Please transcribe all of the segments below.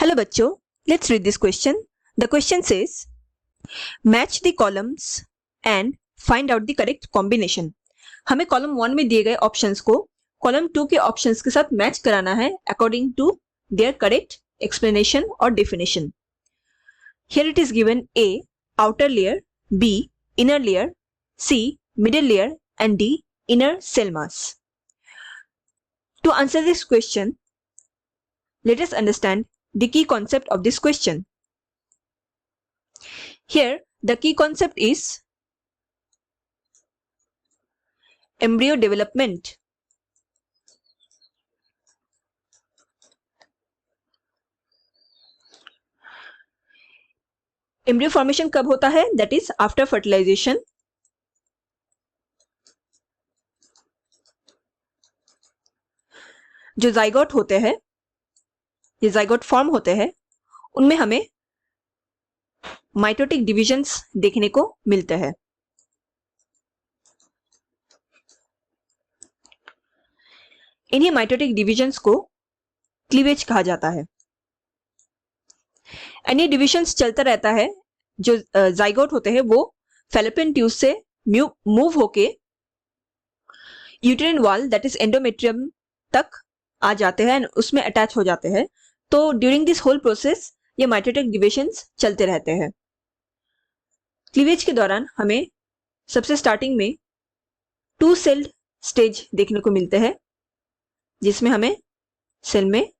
Hello बच्चों, let's read this question. The question says, match the columns and find out the correct combination. हमें column 1 में दिए गए options को column 2 के ऑप्शंस के साथ मैच कराना है according to their correct explanation और definition. Here it is given A, outer layer, B, inner layer, C, middle layer and D, inner cell mass. To answer this question, let us understand the key concept of this question. Here, the key concept is embryo development. Embryo formation कब होता है? That is after fertilization. जो zygote होते हैं, ये zygote form होते हैं, उनमें हमें माइटोटिक डिविजन्स देखने को मिलते हैं. इन्हीं माइटोटिक डिविजन्स को क्लीवेज कहा जाता है. एनी डिविजन्स चलता रहता है. जो जाइगोट होते हैं वो फैलोपियन ट्यूब से मूव होके यूटेरिन वॉल दैट इज एंडोमेट्रियम तक आ जाते हैं, उसमें अटैच हो जाते हैं. तो ड्यूरिंग दिस होल प्रोसेस ये माइटोटिक डिविजन्स चलते रहते हैं. क्लीवेज के दौरान हमें सबसे स्टार्टिंग में 2 सेल्ड स्टेज देखने को मिलते हैं, जिसमें हमें सेल में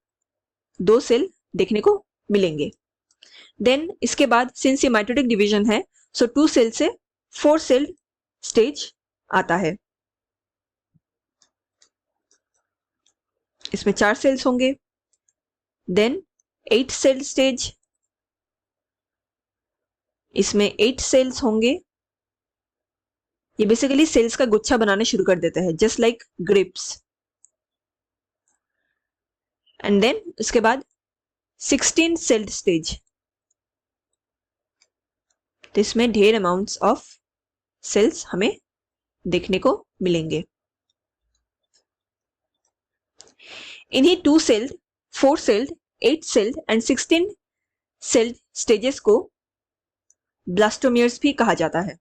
2 सेल देखने को मिलेंगे. देन इसके बाद सिंस ये माइटोटिक डिवीजन है, सो 2 सेल से 4 सेल स्टेज आता है. इसमें 4 सेल्स होंगे. देन 8 सेल स्टेज, इसमें 8 सेल्स होंगे. ये बेसिकली सेल्स का गुच्छा बनाने शुरू कर देते हैं, just like grapes. And then उसके बाद 16 सेल्ड स्टेज. तो इसमें ढेर अमाउंट्स ऑफ सेल्स हमें देखने को मिलेंगे. इन्हीं 2 sailed, 4 sailed, 8 celled and 16 sailed stages को ब्लास्टोमियर्स भी कहा जाता है.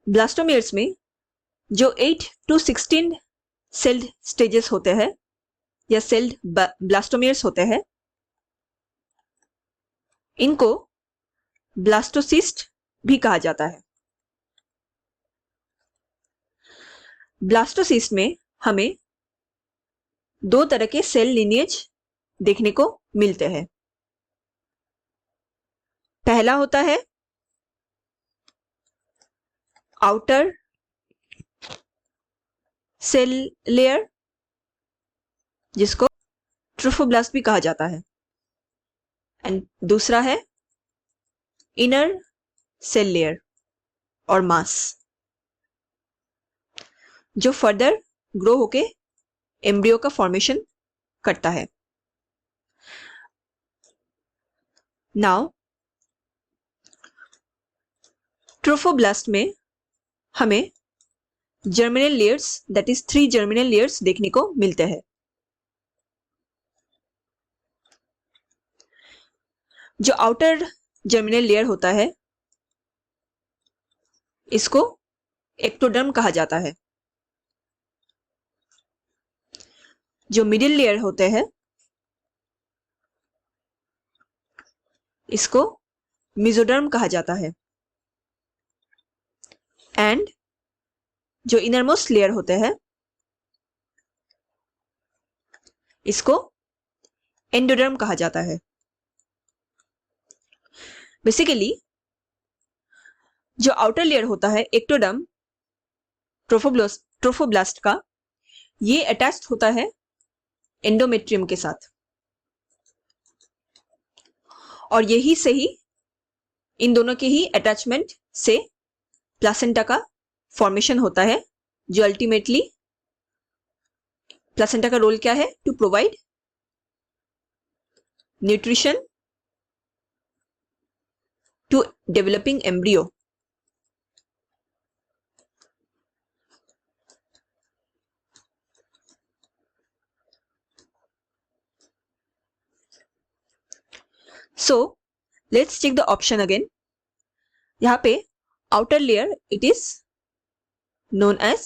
ब्लास्टोमियर्स में जो 8 to 16 सेल्ड स्टेजेस होते हैं या सेल्ड ब्लास्टोमियर्स होते हैं, इनको ब्लास्टोसिस्ट भी कहा जाता है. ब्लास्टोसिस्ट में हमें 2 तरह के सेल लिनिएज देखने को मिलते हैं. पहला होता है आउटर सेल लेयर, जिसको ट्रोफोब्लास्ट भी कहा जाता है. एंड दूसरा है इनर सेल लेयर और मास, जो फर्दर ग्रो होके एम्ब्रियो का फॉर्मेशन करता है. नाउ ट्रोफोब्लास्ट में हमें germinal layers that is 3 germinal layers देखने को मिलते हैं. जो आउटर जर्मिनल लेयर होता है, इसको एक्टोडर्म कहा जाता है. जो मिडिल लेयर होते हैं, इसको मेसोडर्म कहा जाता है. एंड जो इनरमोस्ट लेयर होते हैं, इसको एंडोडर्म कहा जाता है. बेसिकली जो आउटर लेयर होता है एक्टोडर्म ट्रोफोब्लास्ट का, ये अटैच्ड होता है एंडोमेट्रियम के साथ, और यही से ही इन दोनों के ही अटैचमेंट से प्लासेंटा का फॉर्मेशन होता है. जो अल्टीमेटली प्लासेंटा का रोल क्या है? To provide nutrition to developing embryo. So let's check the option again. यहाँ पे outer layer it is known as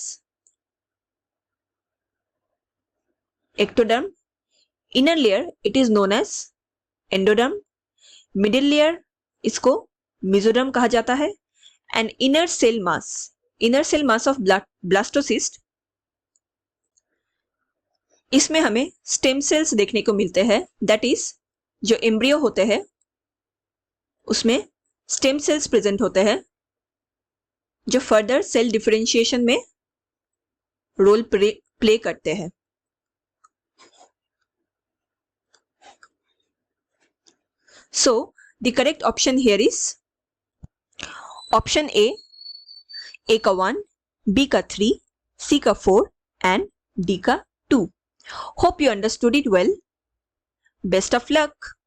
ectoderm, inner layer it is known as endoderm, middle layer इसको mesoderm कहा जाता है, and inner cell mass of blastocyst, इसमें हमें stem cells देखने को मिलते हैं. दैट इज जो एम्ब्रियो होते हैं उसमें स्टेम सेल्स प्रेजेंट होते हैं जो फर्दर सेल डिफरेंशिएशन में रोल प्ले करते हैं. So the correct option here is option A का 1, B का 3, C का 4 and D का 2. Hope you understood it well. Best of luck.